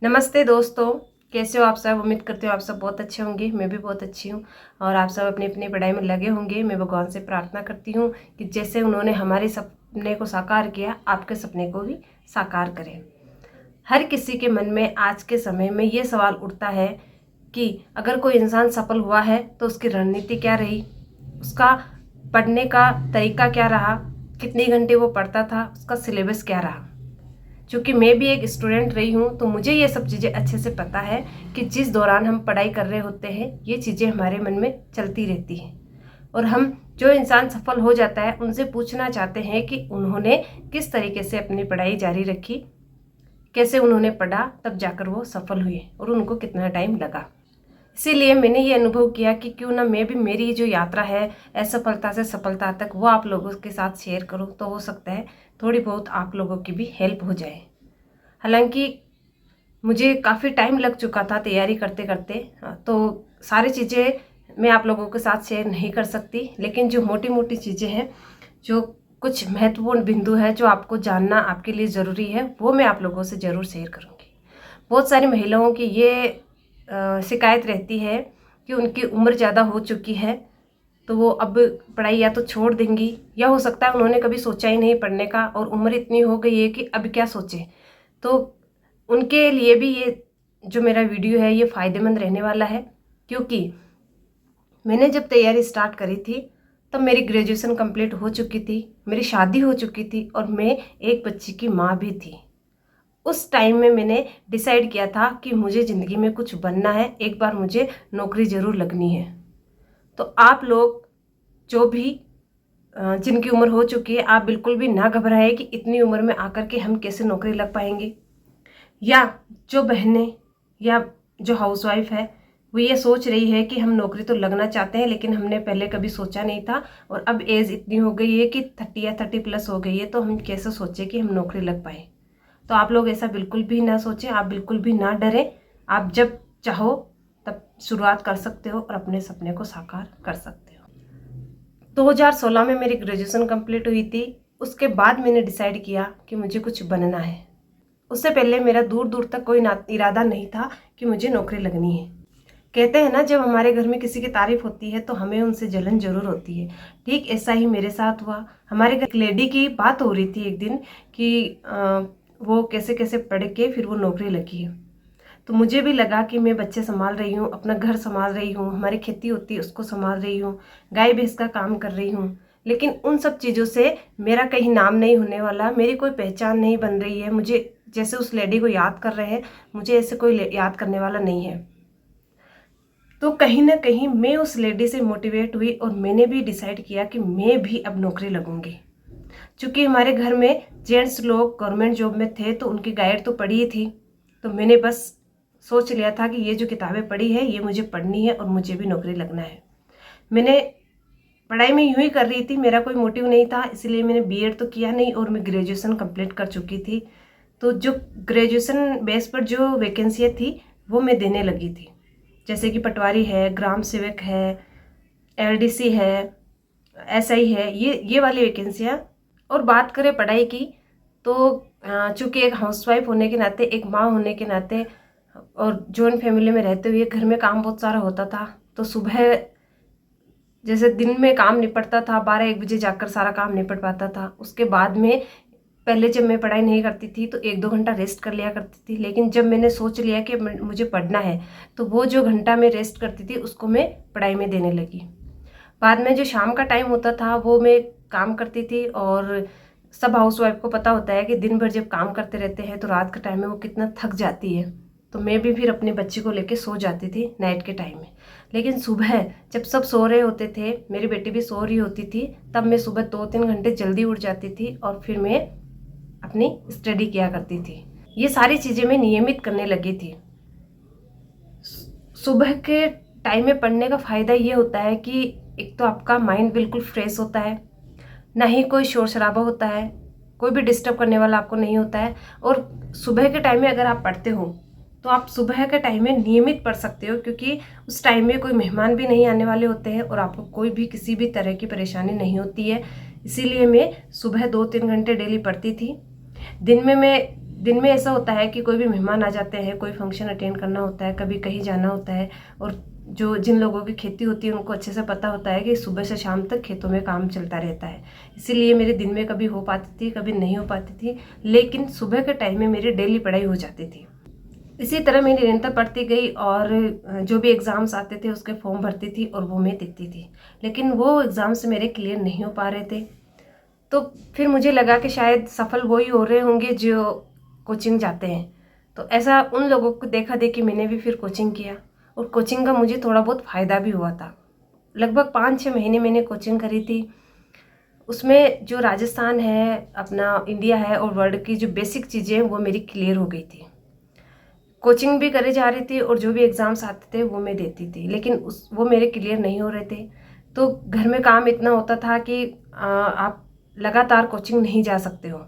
नमस्ते दोस्तों, कैसे हो आप सब। उम्मीद करती हूँ आप सब बहुत अच्छे होंगे। मैं भी बहुत अच्छी हूँ और आप सब अपनी अपनी पढ़ाई में लगे होंगे। मैं भगवान से प्रार्थना करती हूँ कि जैसे उन्होंने हमारे सपने को साकार किया, आपके सपने को भी साकार करें। हर किसी के मन में आज के समय में ये सवाल उठता है कि अगर कोई इंसान सफल हुआ है तो उसकी रणनीति क्या रही, उसका पढ़ने का तरीका क्या रहा, कितने घंटे वो पढ़ता था, उसका सिलेबस क्या रहा। चूँकि मैं भी एक स्टूडेंट रही हूँ तो मुझे ये सब चीज़ें अच्छे से पता है कि जिस दौरान हम पढ़ाई कर रहे होते हैं ये चीज़ें हमारे मन में चलती रहती हैं। और हम जो इंसान सफल हो जाता है उनसे पूछना चाहते हैं कि उन्होंने किस तरीके से अपनी पढ़ाई जारी रखी, कैसे उन्होंने पढ़ा, तब जाकर वो सफल हुए और उनको कितना टाइम लगा। इसीलिए मैंने ये अनुभव किया कि क्यों ना मैं भी मेरी जो यात्रा है असफलता से सफलता तक वो आप लोगों के साथ शेयर करूं, तो हो सकता है थोड़ी बहुत आप लोगों की भी हेल्प हो जाए। हालांकि मुझे काफ़ी टाइम लग चुका था तैयारी करते करते, तो सारी चीज़ें मैं आप लोगों के साथ शेयर नहीं कर सकती, लेकिन जो मोटी मोटी चीज़ें हैं, जो कुछ महत्वपूर्ण बिंदु है जो आपको जानना आपके लिए ज़रूरी है, वो मैं आप लोगों से ज़रूर शेयर करूँगी। बहुत सारी महिलाओं की ये शिकायत रहती है कि उनकी उम्र ज़्यादा हो चुकी है तो वो अब पढ़ाई या तो छोड़ देंगी, या हो सकता है उन्होंने कभी सोचा ही नहीं पढ़ने का और उम्र इतनी हो गई है कि अब क्या सोचे। तो उनके लिए भी ये जो मेरा वीडियो है ये फ़ायदेमंद रहने वाला है, क्योंकि मैंने जब तैयारी स्टार्ट करी थी तब मेरी ग्रेजुएशन कंप्लीट हो चुकी थी, मेरी शादी हो चुकी थी और मैं एक बच्ची की माँ भी थी। उस टाइम में मैंने डिसाइड किया था कि मुझे ज़िंदगी में कुछ बनना है, एक बार मुझे नौकरी ज़रूर लगनी है। तो आप लोग जो भी जिनकी उम्र हो चुकी है, आप बिल्कुल भी ना घबराएं कि इतनी उम्र में आकर के हम कैसे नौकरी लग पाएंगे। या जो बहनें या जो हाउसवाइफ है वो ये सोच रही है कि हम नौकरी तो लगना चाहते हैं लेकिन हमने पहले कभी सोचा नहीं था और अब एज इतनी हो गई है कि 30 या 30+ हो गई है, तो हम कैसे सोचें कि हम नौकरी लग पाए। तो आप लोग ऐसा बिल्कुल भी ना सोचें, आप बिल्कुल भी ना डरें। आप जब चाहो तब शुरुआत कर सकते हो और अपने सपने को साकार कर सकते हो। 2016 में मेरी ग्रेजुएशन कंप्लीट हुई थी। उसके बाद मैंने डिसाइड किया कि मुझे कुछ बनना है। उससे पहले मेरा दूर दूर तक कोई इरादा नहीं था कि मुझे नौकरी लगनी है। कहते हैं ना, जब हमारे घर में किसी की तारीफ होती है तो हमें उनसे जलन जरूर होती है। ठीक ऐसा ही मेरे साथ हुआ। हमारे घर एक लेडी की बात हो रही थी एक दिन कि वो कैसे कैसे पढ़ के फिर वो नौकरी लगी है। तो मुझे भी लगा कि मैं बच्चे संभाल रही हूँ, अपना घर संभाल रही हूँ, हमारी खेती होती है उसको संभाल रही हूँ, गाय भैंस का काम कर रही हूँ, लेकिन उन सब चीज़ों से मेरा कहीं नाम नहीं होने वाला, मेरी कोई पहचान नहीं बन रही है। मुझे जैसे उस लेडी को याद कर रहे हैं, मुझे ऐसे कोई याद करने वाला नहीं है। तो कहीं ना कहीं मैं उस लेडी से मोटिवेट हुई और मैंने भी डिसाइड किया कि मैं भी अब नौकरी लगूंगी। क्योंकि हमारे घर में जेंट्स लोग गवर्नमेंट जॉब में थे तो उनकी गाइड तो पढ़ी ही थी, तो मैंने बस सोच लिया था कि ये जो किताबें पढ़ी है ये मुझे पढ़नी है और मुझे भी नौकरी लगना है। मैंने पढ़ाई में यूं ही कर रही थी, मेरा कोई मोटिव नहीं था, इसलिए मैंने बीएड तो किया नहीं और मैं ग्रेजुएशन कंप्लीट कर चुकी थी। तो जो ग्रेजुएशन बेस पर जो वैकेंसियाँ थी वो मैं देने लगी थी, जैसे कि पटवारी है, ग्राम सेवक है, एलडीसी है, एसआई है, ये वाली वैकेंसियाँ। और बात करें पढ़ाई की तो चूँकि एक हाउसवाइफ होने के नाते, एक माँ होने के नाते और जॉइंट फैमिली में रहते हुए घर में काम बहुत सारा होता था। तो सुबह जैसे दिन में काम निपटता था, 12-1 बजे जाकर सारा काम निपट पाता था। उसके बाद में पहले जब मैं पढ़ाई नहीं करती थी तो 1-2 घंटा रेस्ट कर लिया करती थी, लेकिन जब मैंने सोच लिया कि मुझे पढ़ना है तो वो जो घंटा मैं रेस्ट करती थी उसको मैं पढ़ाई में देने लगी। बाद में जो शाम का टाइम होता था वो मैं काम करती थी, और सब हाउसवाइफ को पता होता है कि दिन भर जब काम करते रहते हैं तो रात के टाइम में वो कितना थक जाती है। तो मैं भी फिर अपने बच्चे को लेके सो जाती थी नाइट के टाइम में। लेकिन सुबह जब सब सो रहे होते थे, मेरी बेटी भी सो रही होती थी, तब मैं सुबह 2-3 घंटे जल्दी उठ जाती थी और फिर मैं अपनी स्टडी किया करती थी। ये सारी चीज़ें मैं नियमित करने लगी थी। सुबह के टाइम में पढ़ने का फ़ायदा ये होता है कि एक तो आपका माइंड बिल्कुल फ्रेश होता है, ना ही कोई शोर शराबा होता है, कोई भी डिस्टर्ब करने वाला आपको नहीं होता है। और सुबह के टाइम में अगर आप पढ़ते हो तो आप सुबह के टाइम में नियमित पढ़ सकते हो, क्योंकि उस टाइम में कोई मेहमान भी नहीं आने वाले होते हैं और आपको कोई भी किसी भी तरह की परेशानी नहीं होती है। इसीलिए मैं सुबह 2-3 घंटे डेली पढ़ती थी। दिन में मैं दिन में ऐसा होता है कि कोई भी मेहमान आ जाते हैं, कोई फंक्शन अटेंड करना होता है, कभी कहीं जाना होता है, और जिन लोगों की खेती होती है उनको अच्छे से पता होता है कि सुबह से शाम तक खेतों में काम चलता रहता है। इसीलिए मेरे दिन में कभी हो पाती थी, कभी नहीं हो पाती थी, लेकिन सुबह के टाइम में मेरी डेली पढ़ाई हो जाती थी। इसी तरह मैं निरंतर पढ़ती गई और जो भी एग्ज़ाम्स आते थे उसके फॉर्म भरती थी और वो मैं देती थी, लेकिन वो एग्ज़ाम्स मेरे क्लियर नहीं हो पा रहे थे। तो फिर मुझे लगा कि शायद सफल वो ही हो रहे होंगे जो कोचिंग जाते हैं। तो ऐसा उन लोगों को देखा देखी मैंने भी फिर कोचिंग किया, और कोचिंग का मुझे थोड़ा बहुत फ़ायदा भी हुआ था। लगभग 5-6 महीने मैंने कोचिंग करी थी। उसमें जो राजस्थान है, अपना इंडिया है और वर्ल्ड की जो बेसिक चीज़ें हैं वो मेरी क्लियर हो गई थी। कोचिंग भी करे जा रही थी और जो भी एग्ज़ाम्स आते थे वो मैं देती थी, लेकिन वो मेरे क्लियर नहीं हो रहे थे। तो घर में काम इतना होता था कि आप लगातार कोचिंग नहीं जा सकते हो।